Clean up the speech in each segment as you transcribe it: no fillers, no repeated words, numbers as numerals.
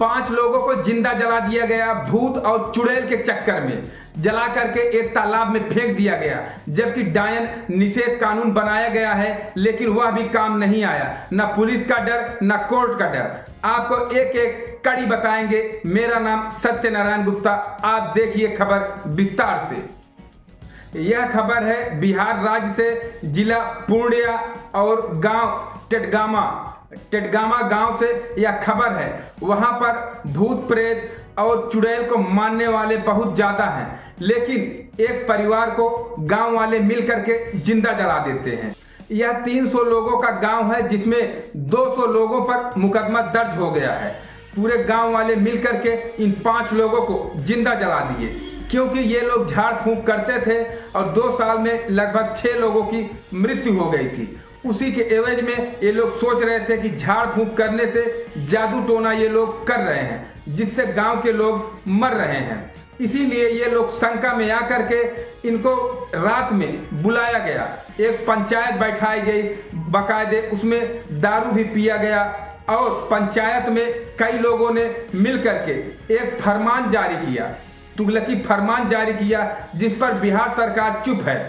5 लोगों को जिंदा जला दिया गया भूत और चुड़ैल के चक्कर में। जला करके एक तालाब में फेंक दिया गया, जबकि डायन निषेध कानून बनाया गया है, लेकिन वह भी काम नहीं आया। न पुलिस का डर, न कोर्ट का डर। आपको एक एक कड़ी बताएंगे। मेरा नाम सत्यनारायण गुप्ता। आप देखिए खबर विस्तार से। यह खबर है बिहार राज्य से, जिला पूर्णिया और गांव टेटगामा गांव से यह खबर है। वहां पर भूत प्रेत और चुड़ैल को मानने वाले बहुत ज्यादा हैं, लेकिन एक परिवार को गांव वाले मिल करके जिंदा जला देते हैं। यह 300 लोगों का गांव है, जिसमें 200 लोगों पर मुकदमा दर्ज हो गया है। पूरे गांव वाले मिल करके इन 5 लोगों को जिंदा जला दिए, क्योंकि ये लोग झाड़ फूंक करते थे और 2 साल में लगभग 6 लोगों की मृत्यु हो गई थी। उसी के एवज में ये लोग सोच रहे थे कि झाड़ फूंक करने से जादू टोना ये लोग कर रहे हैं, जिससे गांव के लोग मर रहे हैं। इसीलिए ये लोग शंका में आकर के इनको रात में बुलाया गया। एक पंचायत बैठाई गई बाकायदे, उसमें दारू भी पिया गया और पंचायत में कई लोगों ने मिल करके एक फरमान जारी किया, तुगलकी फरमान जारी किया, जिस पर बिहार सरकार चुप है।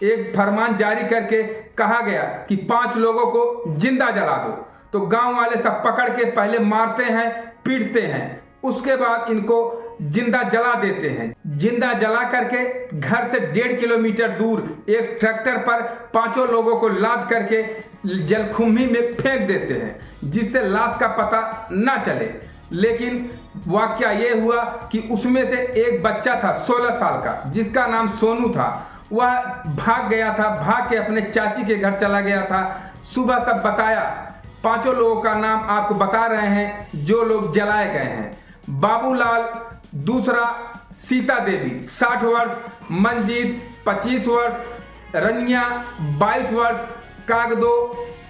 एक फरमान जारी करके कहा गया कि 5 लोगों को जिंदा जला दो। तो गांव वाले सब पकड़ के पहले मारते हैं, पीटते हैं, उसके बाद इनको जिंदा जला देते हैं। जिंदा जला करके घर से 1.5 किलोमीटर दूर एक ट्रैक्टर पर 5 लोगों को लाद करके जलकुंभी में फेंक देते हैं, जिससे लाश का पता ना चले। लेकिन वाकया ये हुआ कि उसमें से एक बच्चा था 16 साल का, जिसका नाम सोनू था। वह भाग गया था, भाग के अपने चाची के घर चला गया था। सुबह सब बताया। 5 लोगों का नाम आपको बता रहे हैं जो लोग जलाए गए हैं। बाबूलाल, दूसरा सीता देवी 60 वर्ष, मंजीत 25 वर्ष, रनिया 22 वर्ष, कागदो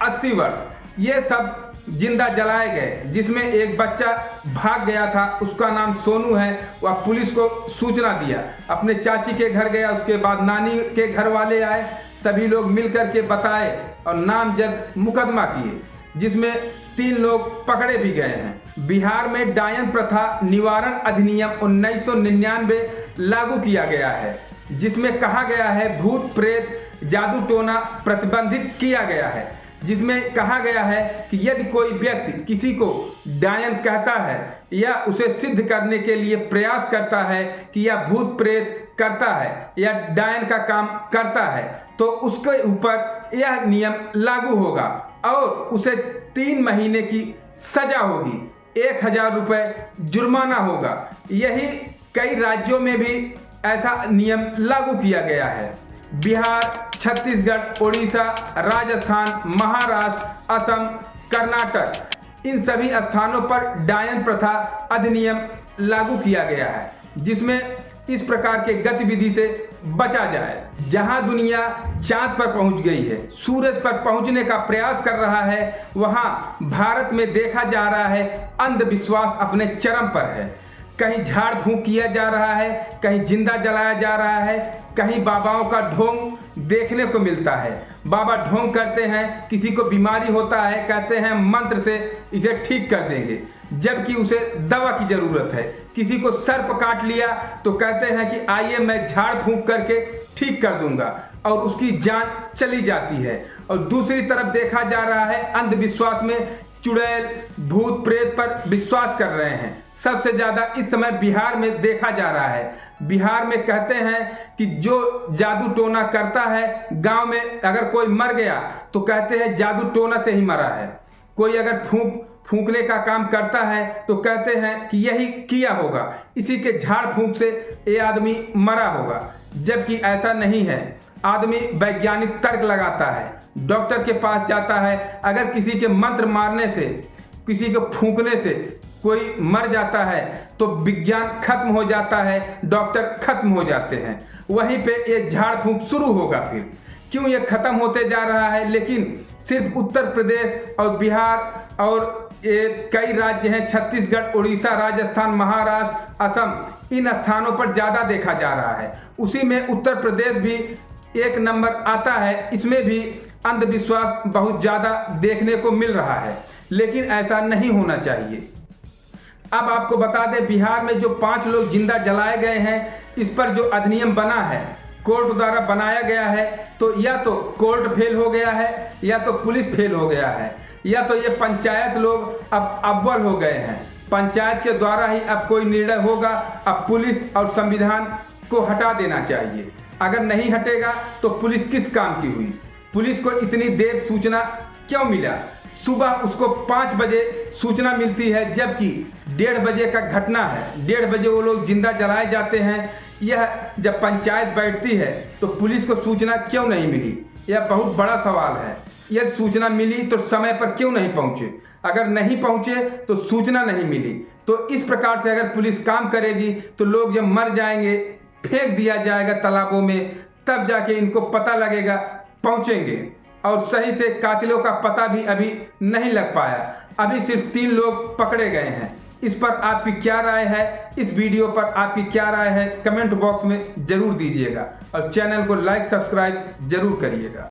80 वर्ष। ये सब जिंदा जलाए गए, जिसमें एक बच्चा भाग गया था, उसका नाम सोनू है। वह पुलिस को सूचना दिया, अपने चाची के घर गया, उसके बाद नानी के घर वाले आए, सभी लोग मिलकर के बताए और नामजद मुकदमा किए, जिसमें 3 लोग पकड़े भी गए हैं। बिहार में डायन प्रथा निवारण अधिनियम 1999 लागू किया गया है, जिसमें कहा गया है भूत प्रेत जादू टोना प्रतिबंधित किया गया है। जिसमें कहा गया है कि यदि कोई व्यक्ति किसी को डायन कहता है या उसे सिद्ध करने के लिए प्रयास करता है कि यह भूत प्रेत करता है या डायन का काम करता है, तो उसके ऊपर यह नियम लागू होगा और उसे 3 महीने की सजा होगी, 1000 रुपये जुर्माना होगा। यही कई राज्यों में भी ऐसा नियम लागू किया गया है। बिहार, छत्तीसगढ़, उड़ीसा, राजस्थान, महाराष्ट्र, असम, कर्नाटक, इन सभी स्थानों पर डायन प्रथा अधिनियम लागू किया गया है, जिसमें इस प्रकार के गतिविधि से बचा जाए। जहां दुनिया चांद पर पहुंच गई है, सूरज पर पहुंचने का प्रयास कर रहा है, वहां भारत में देखा जा रहा है अंधविश्वास अपने चरम पर है। कहीं झाड़ फूंक किया जा रहा है, कहीं जिंदा जलाया जा रहा है, कहीं बाबाओं का ढोंग देखने को मिलता है। बाबा ढोंग करते हैं, किसी को बीमारी होता है, कहते हैं मंत्र से इसे ठीक कर देंगे, जबकि उसे दवा की जरूरत है। किसी को सर्प काट लिया तो कहते हैं कि आइए मैं झाड़ फूंक करके ठीक कर दूंगा, और उसकी जान चली जाती है। और दूसरी तरफ देखा जा रहा है अंधविश्वास में चुड़ैल भूत प्रेत पर विश्वास कर रहे हैं। सबसे ज्यादा इस समय बिहार में देखा जा रहा है। बिहार में कहते हैं कि जो जादू टोना करता है, गांव में अगर कोई मर गया तो कहते हैं जादू टोना से ही मरा है। कोई अगर फूंकने का काम करता है तो कहते हैं कि यही किया होगा, इसी के झाड़ फूंक से ये आदमी मरा होगा, जबकि ऐसा नहीं है। आदमी वैज्ञानिक तर्क लगाता है, डॉक्टर के पास जाता है। अगर किसी के मंत्र मारने से, किसी को फूंकने से कोई मर जाता है तो विज्ञान खत्म हो जाता है, डॉक्टर खत्म हो जाते हैं। वहीं पे ये झाड़ फूंक शुरू होगा। फिर क्यों ये खत्म होते जा रहा है? लेकिन सिर्फ उत्तर प्रदेश और बिहार और कई राज्य हैं, छत्तीसगढ़, उड़ीसा, राजस्थान, महाराष्ट्र, असम, इन स्थानों पर ज्यादा देखा जा रहा है। उसी में उत्तर प्रदेश भी 1 नंबर आता है। इसमें भी अंधविश्वास बहुत ज्यादा देखने को मिल रहा है, लेकिन ऐसा नहीं होना चाहिए। अब आपको बता दें, बिहार में जो 5 लोग जिंदा जलाए गए हैं, इस पर जो अधिनियम बना है, कोर्ट द्वारा बनाया गया है, तो या तो कोर्ट फेल हो गया है, या तो पुलिस फेल हो गया है, या तो ये पंचायत लोग अब अव्वल हो गए हैं। पंचायत के द्वारा ही अब कोई निर्णय होगा। अब पुलिस और संविधान को हटा देना चाहिए। अगर नहीं हटेगा तो पुलिस किस काम की हुई? पुलिस को इतनी देर सूचना क्यों मिला? सुबह उसको 5 बजे सूचना मिलती है, जबकि 1:30 बजे का घटना है। 1:30 बजे वो लोग जिंदा जलाए जाते हैं। यह जब पंचायत बैठती है तो पुलिस को सूचना क्यों नहीं मिली? यह बहुत बड़ा सवाल है। यदि सूचना मिली तो समय पर क्यों नहीं पहुंचे? अगर नहीं पहुंचे तो सूचना नहीं मिली। तो इस प्रकार से अगर पुलिस काम करेगी तो लोग जब मर जाएंगे, फेंक दिया जाएगा तालाबों में, तब जाके इनको पता लगेगा, पहुंचेंगे। और सही से कातिलों का पता भी अभी नहीं लग पाया। अभी सिर्फ 3 लोग पकड़े गए हैं। इस पर आपकी क्या राय है? इस वीडियो पर आपकी क्या राय है? कमेंट बॉक्स में जरूर दीजिएगा और चैनल को लाइक सब्सक्राइब जरूर करिएगा।